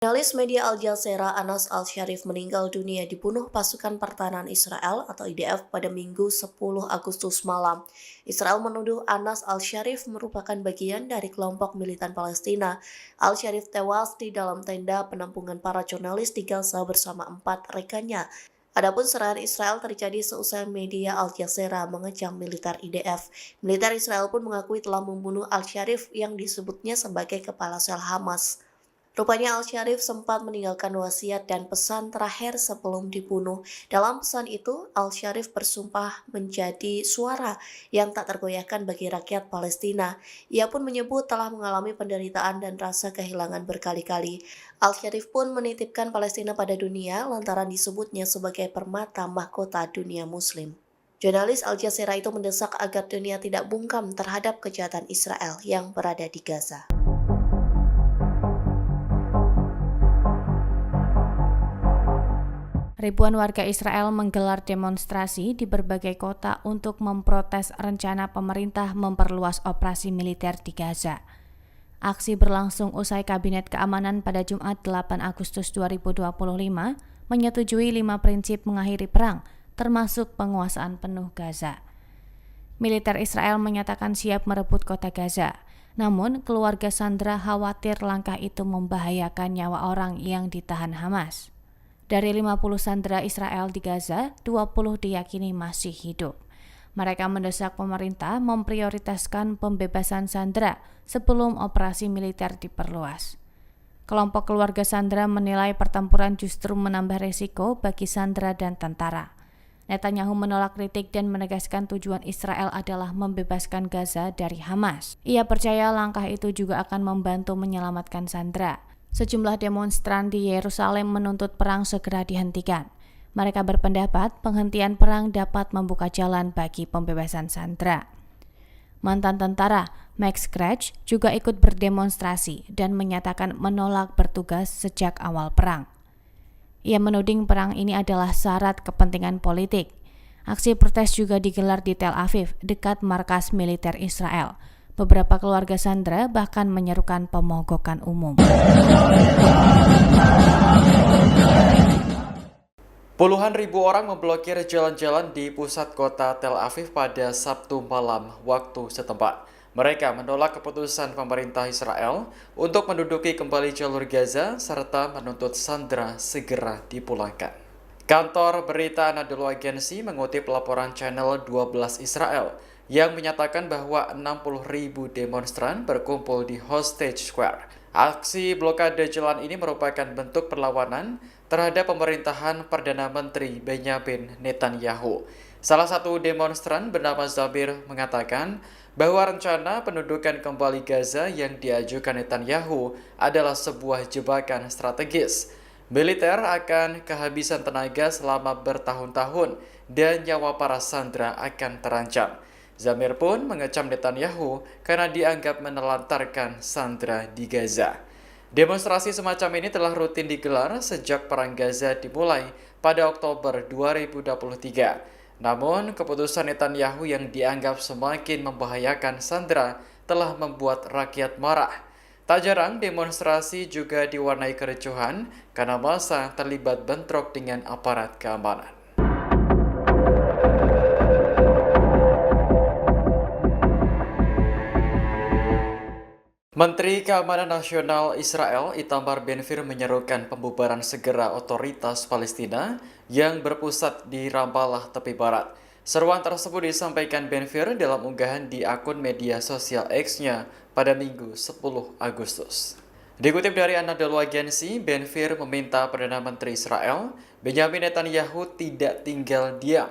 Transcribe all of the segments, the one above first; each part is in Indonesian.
Jurnalis media Al Jazeera Anas Al-Sharif meninggal dunia dibunuh pasukan pertahanan Israel atau IDF pada Minggu 10 Agustus malam. Israel menuduh Anas Al-Sharif merupakan bagian dari kelompok militan Palestina. Al-Sharif tewas di dalam tenda penampungan para jurnalis di Gaza bersama 4 rekannya. Adapun serangan Israel terjadi seusai media Al Jazeera mengecam militer IDF. Militer Israel pun mengakui telah membunuh Al-Sharif yang disebutnya sebagai kepala sel Hamas. Rupanya Al-Sharif sempat meninggalkan wasiat dan pesan terakhir sebelum dibunuh. Dalam pesan itu, Al-Sharif bersumpah menjadi suara yang tak tergoyahkan bagi rakyat Palestina. Ia pun menyebut telah mengalami penderitaan dan rasa kehilangan berkali-kali. Al-Sharif pun menitipkan Palestina pada dunia lantaran disebutnya sebagai permata mahkota dunia Muslim. Jurnalis Al Jazeera itu mendesak agar dunia tidak bungkam terhadap kejahatan Israel yang berada di Gaza. Ribuan warga Israel menggelar demonstrasi di berbagai kota untuk memprotes rencana pemerintah memperluas operasi militer di Gaza. Aksi berlangsung usai Kabinet Keamanan pada Jumat 8 Agustus 2025 menyetujui 5 prinsip mengakhiri perang, termasuk penguasaan penuh Gaza. Militer Israel menyatakan siap merebut kota Gaza, namun keluarga sandera khawatir langkah itu membahayakan nyawa orang yang ditahan Hamas. Dari 50 sandera Israel di Gaza, 20 diyakini masih hidup. Mereka mendesak pemerintah memprioritaskan pembebasan sandera sebelum operasi militer diperluas. Kelompok keluarga sandera menilai pertempuran justru menambah resiko bagi sandera dan tentara. Netanyahu menolak kritik dan menegaskan tujuan Israel adalah membebaskan Gaza dari Hamas. Ia percaya langkah itu juga akan membantu menyelamatkan sandera. Sejumlah demonstran di Yerusalem menuntut perang segera dihentikan. Mereka berpendapat penghentian perang dapat membuka jalan bagi pembebasan sandera. Mantan tentara Max Kretsch juga ikut berdemonstrasi dan menyatakan menolak bertugas sejak awal perang. Ia menuding perang ini adalah syarat kepentingan politik. Aksi protes juga digelar di Tel Aviv, dekat markas militer Israel. Beberapa keluarga sandera bahkan menyerukan pemogokan umum. Puluhan ribu orang memblokir jalan-jalan di pusat kota Tel Aviv pada Sabtu malam waktu setempat. Mereka menolak keputusan pemerintah Israel untuk menduduki kembali jalur Gaza serta menuntut sandera segera dipulangkan. Kantor berita Anadolu Agency mengutip laporan Channel 12 Israel yang menyatakan bahwa 60.000 demonstran berkumpul di Hostage Square. Aksi blokade jalan ini merupakan bentuk perlawanan terhadap pemerintahan Perdana Menteri Benjamin Netanyahu. Salah satu demonstran bernama Zabir mengatakan bahwa rencana pendudukan kembali Gaza yang diajukan Netanyahu adalah sebuah jebakan strategis. Militer akan kehabisan tenaga selama bertahun-tahun dan nyawa para sandera akan terancam. Zamir pun mengecam Netanyahu karena dianggap menelantarkan sandera di Gaza. Demonstrasi semacam ini telah rutin digelar sejak perang Gaza dimulai pada Oktober 2023. Namun, keputusan Netanyahu yang dianggap semakin membahayakan sandera telah membuat rakyat marah. Tak jarang demonstrasi juga diwarnai kericuhan karena massa terlibat bentrok dengan aparat keamanan. Menteri Keamanan Nasional Israel Itamar Ben-Gvir menyerukan pembubaran segera otoritas Palestina yang berpusat di Ramallah tepi barat. Seruan tersebut disampaikan Ben-Gvir dalam unggahan di akun media sosial X-nya pada Minggu 10 Agustus. Dikutip dari Anadolu Agency, Ben-Gvir meminta Perdana Menteri Israel Benjamin Netanyahu tidak tinggal diam.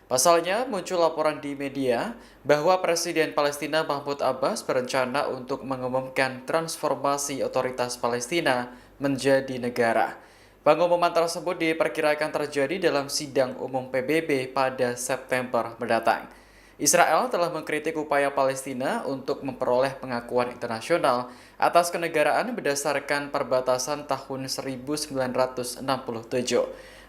Pasalnya, muncul laporan di media bahwa Presiden Palestina Mahmud Abbas berencana untuk mengumumkan transformasi otoritas Palestina menjadi negara. Pengumuman tersebut diperkirakan terjadi dalam sidang umum PBB pada September mendatang. Israel telah mengkritik upaya Palestina untuk memperoleh pengakuan internasional atas kenegaraan berdasarkan perbatasan tahun 1967.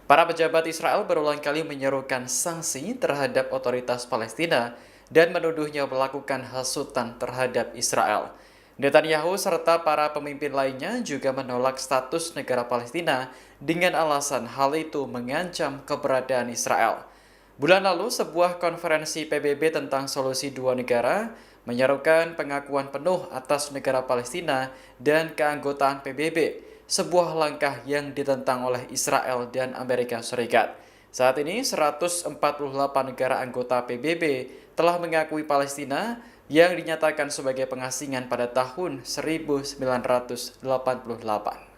Para pejabat Israel berulang kali menyerukan sanksi terhadap otoritas Palestina dan menuduhnya melakukan hasutan terhadap Israel. Netanyahu serta para pemimpin lainnya juga menolak status negara Palestina dengan alasan hal itu mengancam keberadaan Israel. Bulan lalu, sebuah konferensi PBB tentang solusi dua negara menyerukan pengakuan penuh atas negara Palestina dan keanggotaan PBB, sebuah langkah yang ditentang oleh Israel dan Amerika Serikat. Saat ini, 148 negara anggota PBB telah mengakui Palestina yang dinyatakan sebagai pengasingan pada tahun 1948.